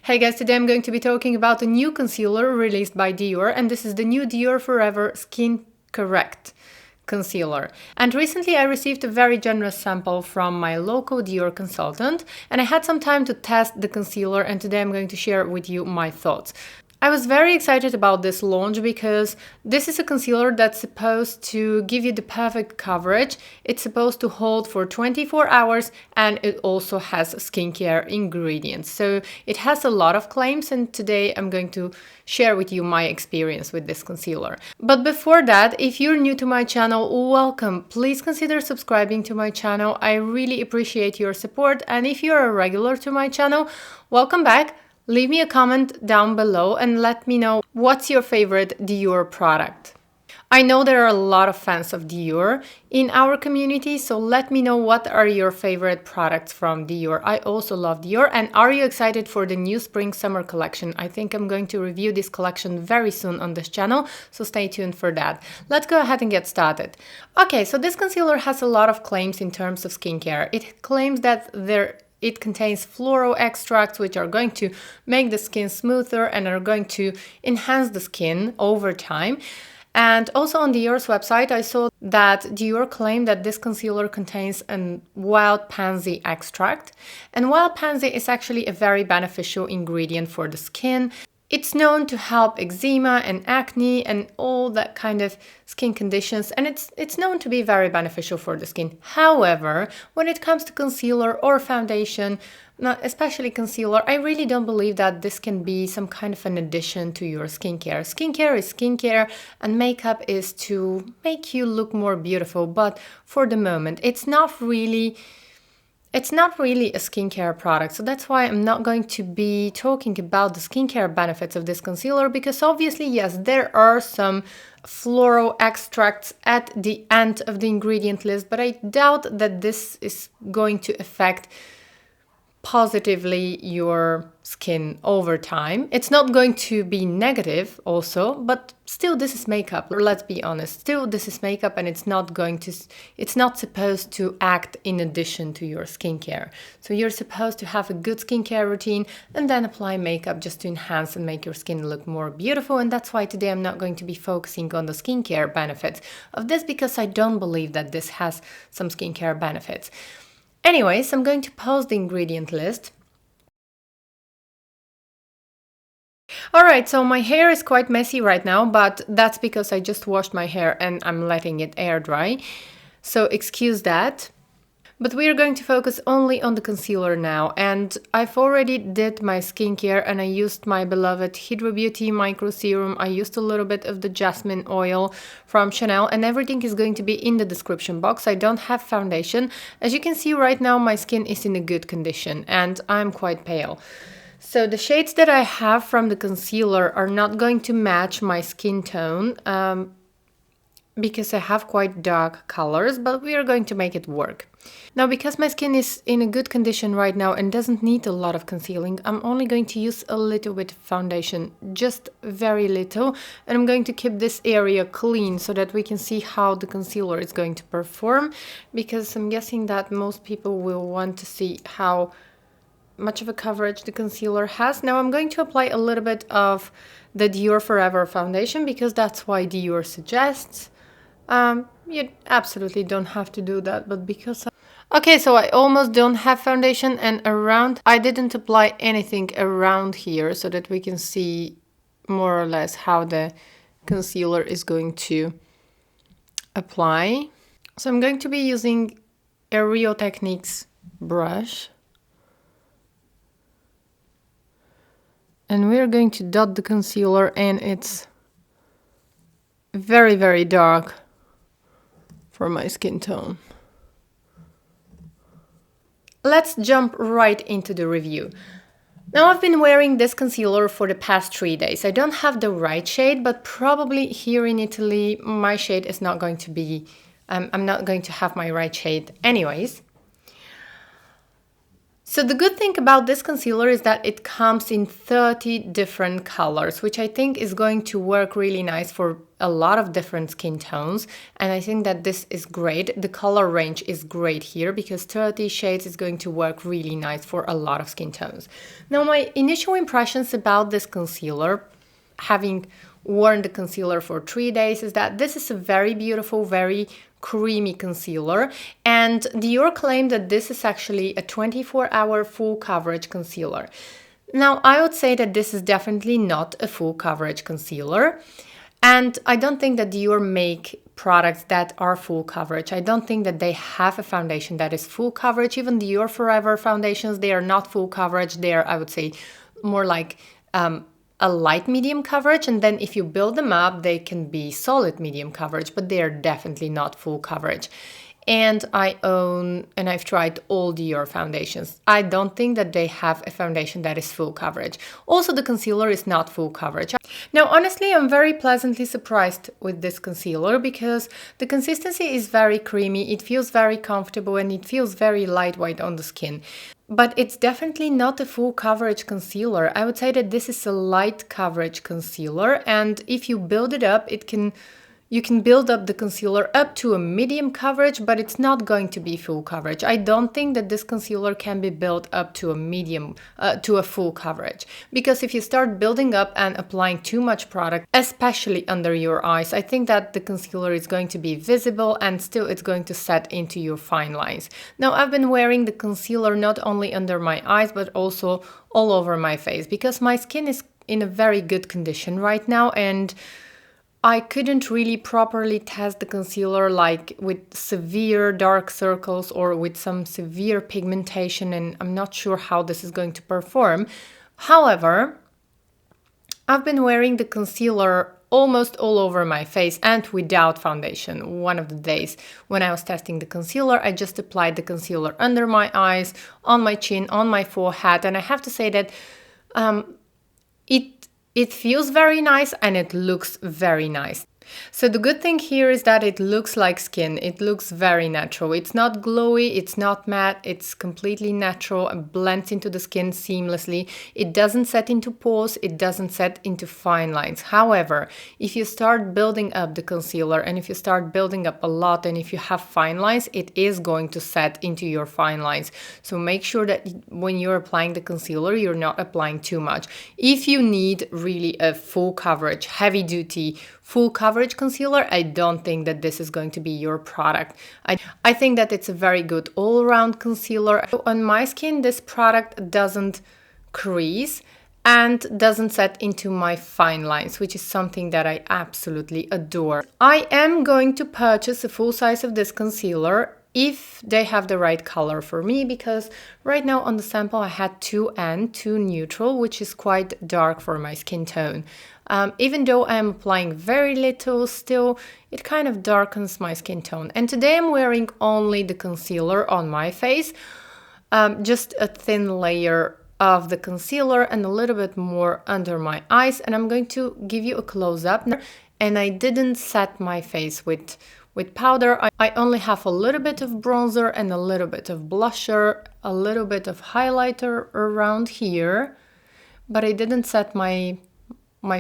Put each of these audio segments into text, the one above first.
Hey guys, today I'm going to be talking about a new concealer released by Dior, and this is the new Dior Forever Skin Correct concealer. And recently I received a very generous sample from my local Dior consultant, and I had some time to test the concealer, and today I'm going to share with you my thoughts. I was very excited about this launch because this is a concealer that's supposed to give you the perfect coverage. It's supposed to hold for 24 hours and it also has skincare ingredients. So it has a lot of claims, and today I'm going to share with you my experience with this concealer. But before that, if you're new to my channel, welcome. Please consider subscribing to my channel. I really appreciate your support, and if you're a regular to my channel, welcome back. Leave me a comment down below and let me know what's your favorite Dior product. I know there are a lot of fans of Dior in our community, so let me know what are your favorite products from Dior. I also love Dior, and are you excited for the new spring-summer collection? I think I'm going to review this collection very soon on this channel, so stay tuned for that. Let's go ahead and get started. Okay, so this concealer has a lot of claims in terms of skincare. It claims that it contains floral extracts, which are going to make the skin smoother and are going to enhance the skin over time. And also on Dior's website, I saw that Dior claimed that this concealer contains a wild pansy extract. And wild pansy is actually a very beneficial ingredient for the skin. It's known to help eczema and acne and all that kind of skin conditions, and it's known to be very beneficial for the skin. However, when it comes to concealer or foundation, especially concealer, I really don't believe that this can be some kind of an addition to your skincare. Skincare is skincare, and makeup is to make you look more beautiful, but for the moment, it's not really a skincare product, so that's why I'm not going to be talking about the skincare benefits of this concealer, because obviously, yes, there are some floral extracts at the end of the ingredient list, but I doubt that this is going to affect positively your skin over time. It's not going to be negative also, but still this is makeup. Let's be honest. Still this is makeup, and it's not supposed to act in addition to your skincare. So you're supposed to have a good skincare routine and then apply makeup just to enhance and make your skin look more beautiful. And that's why today I'm not going to be focusing on the skincare benefits of this, because I don't believe that this has some skincare benefits. Anyways, I'm going to post the ingredient list. Alright, so my hair is quite messy right now, but that's because I just washed my hair and I'm letting it air dry. So excuse that. But we are going to focus only on the concealer now, and I've already did my skincare and I used my beloved Hydro Beauty Micro Serum. I used a little bit of the jasmine oil from Chanel, and everything is going to be in the description box. I don't have foundation. As you can see right now, my skin is in a good condition and I'm quite pale. So the shades that I have from the concealer are not going to match my skin tone, because I have quite dark colors, but we are going to make it work. Now, because my skin is in a good condition right now and doesn't need a lot of concealing, I'm only going to use a little bit of foundation, just very little, and I'm going to keep this area clean so that we can see how the concealer is going to perform, because I'm guessing that most people will want to see how much of a coverage the concealer has. Now I'm going to apply a little bit of the Dior Forever foundation, because that's why Dior suggests. You absolutely don't have to do that, but because okay, so I almost don't have foundation, and I didn't apply anything around here so that we can see more or less how the concealer is going to apply. So I'm going to be using a Rio Techniques brush, and we're going to dot the concealer, and it's very, very dark for my skin tone. Let's jump right into the review. Now, I've been wearing this concealer for the past 3 days. I don't have the right shade, but probably here in Italy, my shade is not going to be, I'm not going to have my right shade anyways. So the good thing about this concealer is that it comes in 30 different colors, which I think is going to work really nice for a lot of different skin tones. And I think that this is great. The color range is great here because 30 shades is going to work really nice for a lot of skin tones. Now, my initial impressions about this concealer, having worn the concealer for 3 days, is that this is a very beautiful, very creamy concealer, and Dior claimed that this is actually a 24-hour full coverage concealer. Now, I would say that this is definitely not a full coverage concealer, and I don't think that Dior make products that are full coverage. I don't think that they have a foundation that is full coverage. Even Dior Forever foundations, they are not full coverage. They are, I would say, more like a light medium coverage, and then if you build them up, they can be solid medium coverage, but they are definitely not full coverage. And I own and I've tried all Dior foundations. I don't think that they have a foundation that is full coverage. Also, the concealer is not full coverage. Now, honestly, I'm very pleasantly surprised with this concealer because the consistency is very creamy, it feels very comfortable, and it feels very lightweight on the skin. But it's definitely not a full coverage concealer. I would say that this is a light coverage concealer, and if you build it up, you can build up the concealer up to a medium coverage, but it's not going to be full coverage. I don't think that this concealer can be built up to a medium, to a full coverage. Because if you start building up and applying too much product, especially under your eyes, I think that the concealer is going to be visible and still it's going to set into your fine lines. Now, I've been wearing the concealer not only under my eyes, but also all over my face because my skin is in a very good condition right now, and I couldn't really properly test the concealer like with severe dark circles or with some severe pigmentation, and I'm not sure how this is going to perform. However, I've been wearing the concealer almost all over my face and without foundation. One of the days when I was testing the concealer, I just applied the concealer under my eyes, on my chin, on my forehead, and I have to say that it feels very nice and it looks very nice. So the good thing here is that it looks like skin. It looks very natural. It's not glowy, it's not matte, it's completely natural and blends into the skin seamlessly. It doesn't set into pores, it doesn't set into fine lines. However, if you start building up the concealer and if you start building up a lot and if you have fine lines, it is going to set into your fine lines. So make sure that when you're applying the concealer, you're not applying too much. If you need really a full coverage, heavy duty, full coverage concealer, I don't think that this is going to be your product. I think that it's a very good all-around concealer. On my skin, this product doesn't crease and doesn't set into my fine lines, which is something that I absolutely adore. I am going to purchase a full size of this concealer if they have the right color for me, because right now on the sample I had 2N, 2 neutral, which is quite dark for my skin tone. Even though I'm applying very little, still it kind of darkens my skin tone. And today I'm wearing only the concealer on my face, just a thin layer of the concealer and a little bit more under my eyes. And I'm going to give you a close-up. And I didn't set my face with powder. I only have a little bit of bronzer and a little bit of blusher, a little bit of highlighter around here, but I didn't set my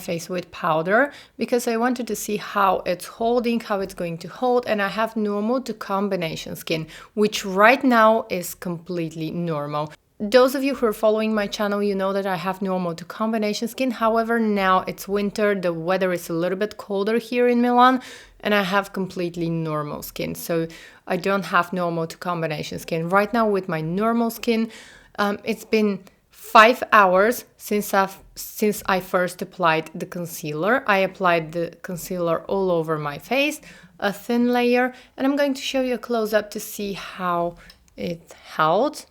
face with powder because I wanted to see how it's holding, how it's going to hold, and I have normal to combination skin, which right now is completely normal. Those of you who are following my channel, you know that I have normal to combination skin. However, now it's winter, the weather is a little bit colder here in Milan, and I have completely normal skin. So I don't have normal to combination skin. Right now with my normal skin, it's been 5 hours since I first applied the concealer. I applied the concealer all over my face, a thin layer, and I'm going to show you a close-up to see how it held.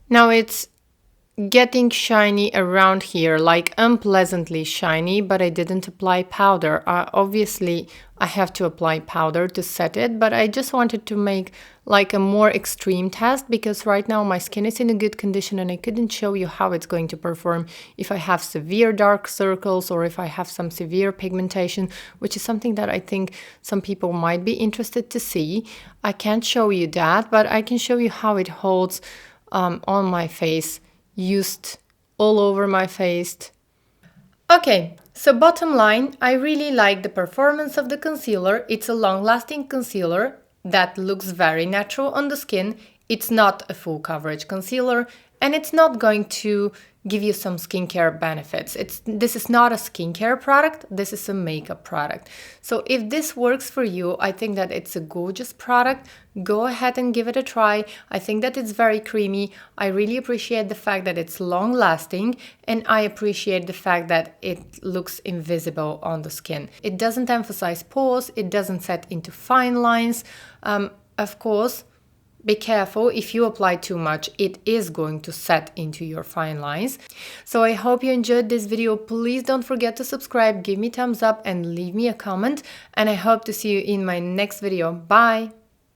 Now it's getting shiny around here, like unpleasantly shiny, but I didn't apply powder. Obviously, I have to apply powder to set it, but I just wanted to make like a more extreme test because right now my skin is in a good condition and I couldn't show you how it's going to perform if I have severe dark circles or if I have some severe pigmentation, which is something that I think some people might be interested to see. I can't show you that, but I can show you how it holds on my face, used all over my face. Okay, so bottom line, I really like the performance of the concealer. It's a long-lasting concealer that looks very natural on the skin. It's not a full coverage concealer, and it's not going to give you some skincare benefits. This is not a skincare product, this is a makeup product. So if this works for you, I think that it's a gorgeous product. Go ahead and give it a try. I think that it's very creamy. I really appreciate the fact that it's long lasting, and I appreciate the fact that it looks invisible on the skin. It doesn't emphasize pores, it doesn't set into fine lines. Of course, be careful, if you apply too much, it is going to set into your fine lines. So I hope you enjoyed this video. Please don't forget to subscribe, give me thumbs up and leave me a comment. And I hope to see you in my next video. Bye!